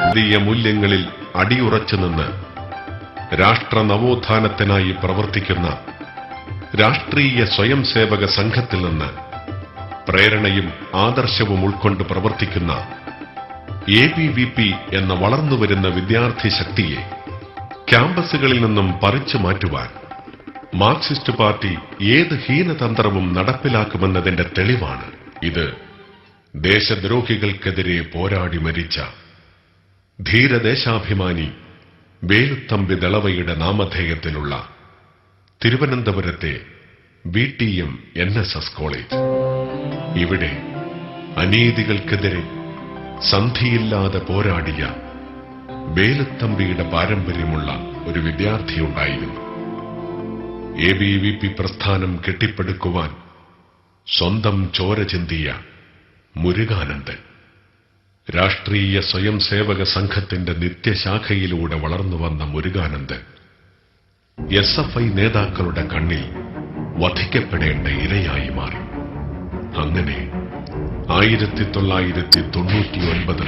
വലിയ മൂല്യങ്ങളിൽ അടിയുറച്ചുനിന്ന് രാഷ്ട്ര നവോത്ഥാനത്തിനായി പ്രവർത്തിക്കുന്ന രാഷ്ട്രീയ സ്വയം സേവക സംഘത്തിൽ നിന്ന് പ്രേരണയും ആദർശവും ഉൾക്കൊണ്ട് പ്രവർത്തിക്കുന്ന ABVP എന്ന വളർന്നുവരുന്ന വിദ്യാർത്ഥി ശക്തിയെ ക്യാമ്പസുകളിൽ നിന്നും പറിച്ചു മാറ്റുവാൻ മാർക്സിസ്റ്റ് പാർട്ടി ഏത് ഹീനതന്ത്രവും നടപ്പിലാക്കുമെന്നതിന്റെ തെളിവാണ് ഇത്. ദേശദ്രോഹികൾക്കെതിരെ പോരാടി മരിച്ച ധീരദേശാഭിമാനി വേലുത്തമ്പി ദളവയുടെ നാമധേയത്തിലുള്ള തിരുവനന്തപുരത്തെ BTM NSS കോളേജ്. ഇവിടെ അനീതികൾക്കെതിരെ സന്ധിയില്ലാതെ പോരാടിയ വേലുത്തമ്പിയുടെ പാരമ്പര്യമുള്ള ഒരു വിദ്യാർത്ഥിയുണ്ടായിരുന്നു. ABVP പ്രസ്ഥാനം കെട്ടിപ്പടുക്കുവാൻ സ്വന്തം ചോര ചിന്തിയ മുരുകാനന്ദൻ. രാഷ്ട്രീയ സ്വയം സേവക സംഘത്തിന്റെ നിത്യശാഖയിലൂടെ വളർന്നുവന്ന മുരുകാനന്ദൻ SFI നേതാക്കളുടെ കണ്ണിൽ വധിക്കപ്പെടേണ്ട ഇരയായി മാറി. അങ്ങനെ 1999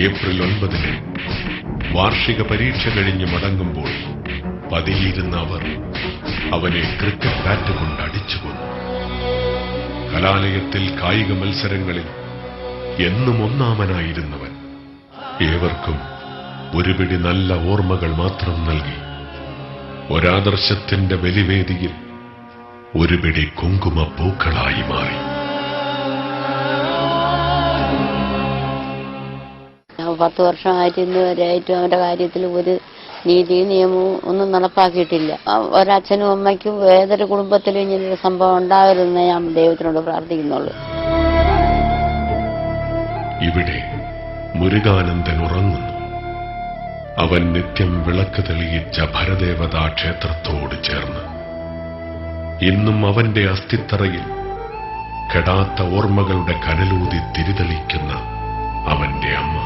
ഏപ്രിൽ 9 വാർഷിക പരീക്ഷ കഴിഞ്ഞ് മടങ്ങുമ്പോൾ പതിയിരുന്ന അവർ അവനെ ക്രിക്കറ്റ് ബാറ്റ് കൊണ്ട് അടിച്ചുകൊന്നു. കലാലയത്തിൽ കായിക മത്സരങ്ങളിൽ എന്നും ഒന്നാമനായിരുന്നവൻ ഏവർക്കും ഒരുപിടി നല്ല ഓർമ്മകൾ മാത്രം നൽകി ഒരാദർശത്തിന്റെ ബലിവേദിയിൽ ഒരുപിടി കുങ്കുമപ്പൂക്കളായി മാറി. 10 വർഷമായിട്ട് ഇന്ന് വരെയായിട്ടും അവന്റെ കാര്യത്തിൽ ഒരു നീതി നിയമവും ഒന്നും നടപ്പാക്കിയിട്ടില്ല. ഒരച്ഛനും അമ്മയ്ക്കും ഏതൊരു കുടുംബത്തിലും ഇങ്ങനൊരു സംഭവം ഉണ്ടാവരുതെന്ന് ഞാൻ ദൈവത്തിനോട് പ്രാർത്ഥിക്കുന്നുള്ളൂ. ഇവിടെ മുരുകാനന്ദൻ ഉറങ്ങുന്നു. അവൻ നിത്യം വിളക്ക് തെളിയിച്ച ഭരദേവതാ ക്ഷേത്രത്തോട് ചേർന്ന് ഇന്നും അവന്റെ അസ്ഥിത്തറയിൽ കെടാത്ത ഓർമ്മകളുടെ കനലൂതി തിരിതെളിക്കുന്ന അവന്റെ അമ്മ.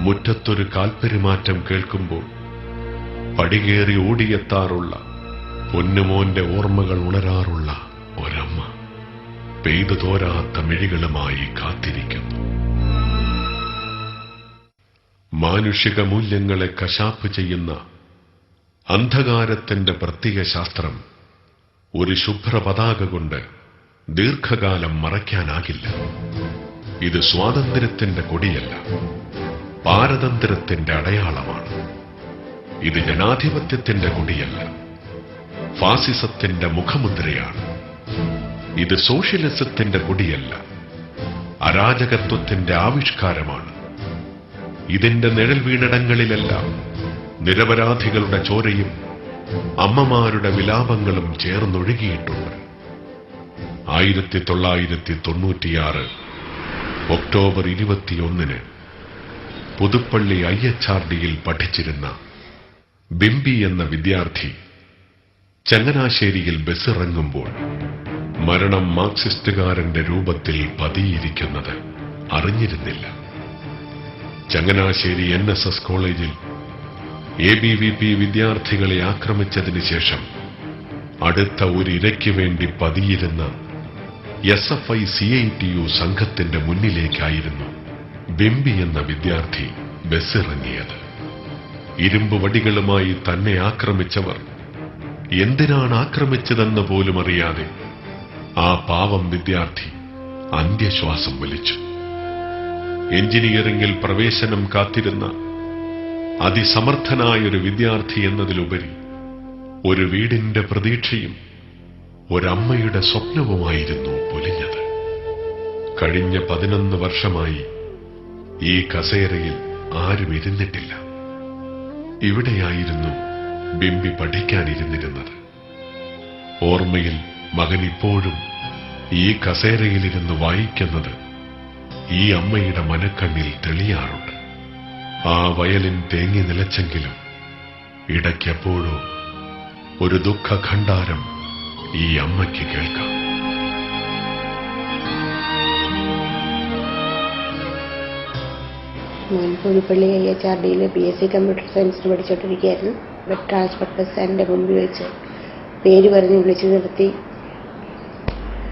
മുറ്റത്തൊരു കാൽപ്പെരുമാറ്റം കേൾക്കുമ്പോൾ പടികേറി ഓടിയെത്താറുള്ള പൊന്നുമോന്റെ ഓർമ്മകൾ ഉണരാറുള്ള ഒരമ്മ പെയ്തു തോരാത്ത മിഴികളുമായി കാത്തിരിക്കുന്നു. മാനുഷിക മൂല്യങ്ങളെ കശാപ്പ് ചെയ്യുന്ന അന്ധകാരത്തിന്റെ പ്രത്യയശാസ്ത്രം ഒരു ശുഭ്രപതാക കൊണ്ട് ദീർഘകാലം മറയ്ക്കാനാകില്ല. ഇത് സ്വാതന്ത്ര്യത്തിന്റെ കൊടിയല്ല, പാരതന്ത്ര്യത്തിന്റെ അടയാളമാണ്. ഇത് ജനാധിപത്യത്തിന്റെ കൊടിയല്ല, ഫാസിസത്തിന്റെ മുഖമുദ്രയാണ്. ഇത് സോഷ്യലിസത്തിന്റെ കൊടിയല്ല, അരാജകത്വത്തിന്റെ ആവിഷ്കാരമാണ്. ഇതിന്റെ നിഴൽ വീണിടങ്ങളിലെല്ലാം നിരപരാധികളുടെ ചോരയും അമ്മമാരുടെ വിലാപങ്ങളും ചേർന്നൊഴുകിയിട്ടുണ്ട്. 1996 ഒക്ടോബർ 21 പുതുപ്പള്ളി IHRDയിൽ പഠിച്ചിരുന്ന ബിംബി എന്ന വിദ്യാർത്ഥി ചങ്ങനാശ്ശേരിയിൽ ബസ്സിറങ്ങുമ്പോൾ മരണം മാർക്സിസ്റ്റുകാരന്റെ രൂപത്തിൽ പതിയിരിക്കുന്നത് അറിഞ്ഞിരുന്നില്ല. ചങ്ങനാശ്ശേരി NSS കോളേജിൽ ABVP വിദ്യാർത്ഥികളെ ആക്രമിച്ചതിന് ശേഷം അടുത്ത ഒരു ഇരയ്ക്ക് വേണ്ടി പതിയിരുന്ന SFI CITU സംഘത്തിന്റെ മുന്നിലേക്കായിരുന്നു ബിംബി എന്ന വിദ്യാർത്ഥി ബസ്സിറങ്ങിയത്. ഇരുമ്പ് വടികളുമായി തന്നെ ആക്രമിച്ചവർ എന്തിനാണ് ആക്രമിച്ചതെന്ന് പോലും അറിയാതെ ആ പാവം വിദ്യാർത്ഥി അന്ത്യശ്വാസം വലിച്ചു. എഞ്ചിനീയറിംഗിൽ പ്രവേശനം കാത്തിരുന്ന അതിസമർത്ഥനായൊരു വിദ്യാർത്ഥി എന്നതിലുപരി ഒരു വീടിന്റെ പ്രതീക്ഷയും ഒരമ്മയുടെ സ്വപ്നവുമായിരുന്നു പൊലിഞ്ഞത്. കഴിഞ്ഞ 11 വർഷമായി ഈ കസേരയിൽ ആരും ഇരുന്നിട്ടില്ല. ഇവിടെയായിരുന്നു ബിംബി പഠിക്കാനിരുന്നിരുന്നത്. ഓർമ്മയിൽ മകൻ ഇപ്പോഴും ഈ കസേരയിലിരുന്ന് വായിക്കുന്നത് ഈ അമ്മയുടെ മനക്കണ്ണിൽ തെളിയാറുണ്ട്. ആ വയലിൻ തേങ്ങി നിലച്ചെങ്കിലും ഇടയ്ക്കെപ്പോഴോ ഒരു ദുഃഖഖണ്ഡാരം ഈ അമ്മയ്ക്ക് കേൾക്കാം. പുതുപ്പള്ളി IHRDയിൽ BSc കമ്പ്യൂട്ടർ സയൻസിന് പഠിച്ചുകൊണ്ടിരിക്കുകയായിരുന്നു. ട്രാൻസ്പോർട്ട് ബസ് സ്റ്റാൻഡിന്റെ മുമ്പിൽ വെച്ച് പേര് പറഞ്ഞ് വിളിച്ചു നിർത്തി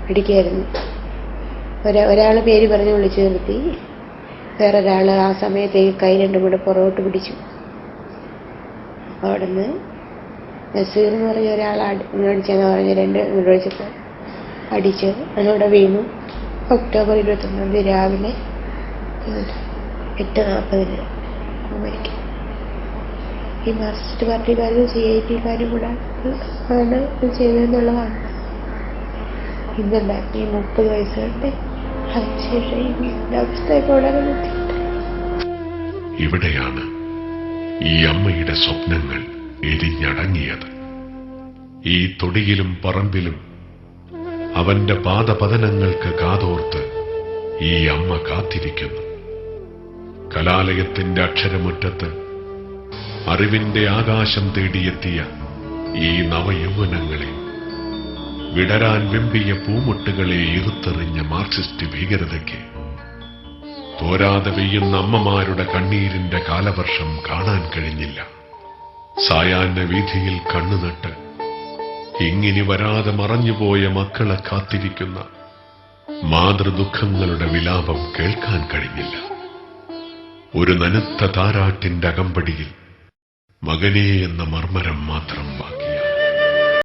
അടിക്കുകയായിരുന്നു. ഒരാൾ പേര് പറഞ്ഞ് വിളിച്ചു നിർത്തി, വേറൊരാൾ ആ സമയത്തേക്ക് കൈ രണ്ടും കൂടെ പുറകോട്ട് പിടിച്ചു. അവിടെ നിന്ന് നസീർ എന്ന് പറഞ്ഞ ഒരാൾ അടിച്ചെന്ന് പറഞ്ഞ് രണ്ട് വിളിച്ചപ്പോൾ അടിച്ച് അതിനോടെ വീണു. ഒക്ടോബർ 21 രാവിലെ 8:40 മരിക്കും. ഈ മാർക്സിസ്റ്റ് പാർട്ടിക്കാരും CIT-കാരും കൂടെ ആണ് ഇത് ചെയ്തതെന്നുള്ളതാണ് ഇന്നുണ്ടാക്കി. 30 വയസ്സുകളുടെ അതിനുശേഷം ഈ അവസ്ഥയൊക്കെ വളരെ ബുദ്ധിമുട്ട്. ഇവിടെയാണ് ഈ അമ്മയുടെ സ്വപ്നങ്ങൾ എരിഞ്ഞടങ്ങിയത്. ഈ തൊടിയിലും പറമ്പിലും അവന്റെ പാദപതനങ്ങൾക്ക് കാതോർത്ത് ഈ അമ്മ കാത്തിരിക്കുന്നു. കലാലയത്തിന്റെ അക്ഷരമുറ്റത്ത് അറിവിന്റെ ആകാശം തേടിയെത്തിയ ഈ നവയൗവനങ്ങളെ, വിടരാൻ വെമ്പിയ പൂമുട്ടുകളെ ഇറുത്തെറിഞ്ഞ മാർക്സിസ്റ്റ് ഭീകരതയ്ക്ക് തോരാതെ പെയ്യുന്ന അമ്മമാരുടെ കണ്ണീരിന്റെ കാലവർഷം കാണാൻ കഴിഞ്ഞില്ല. സായാഹ്ന വീഥിയിൽ കണ്ണുനട്ട് ഇങ്ങിനി വരാതെ മറഞ്ഞുപോയ മക്കളെ കാത്തിരിക്കുന്ന മാതൃദുഃഖങ്ങളുടെ വിലാപം കേൾക്കാൻ കഴിഞ്ഞില്ല. ഒരു നനുത്ത താരാട്ടിന്റെ അകമ്പടിയിൽ മകനേ എന്ന മർമ്മരം മാത്രം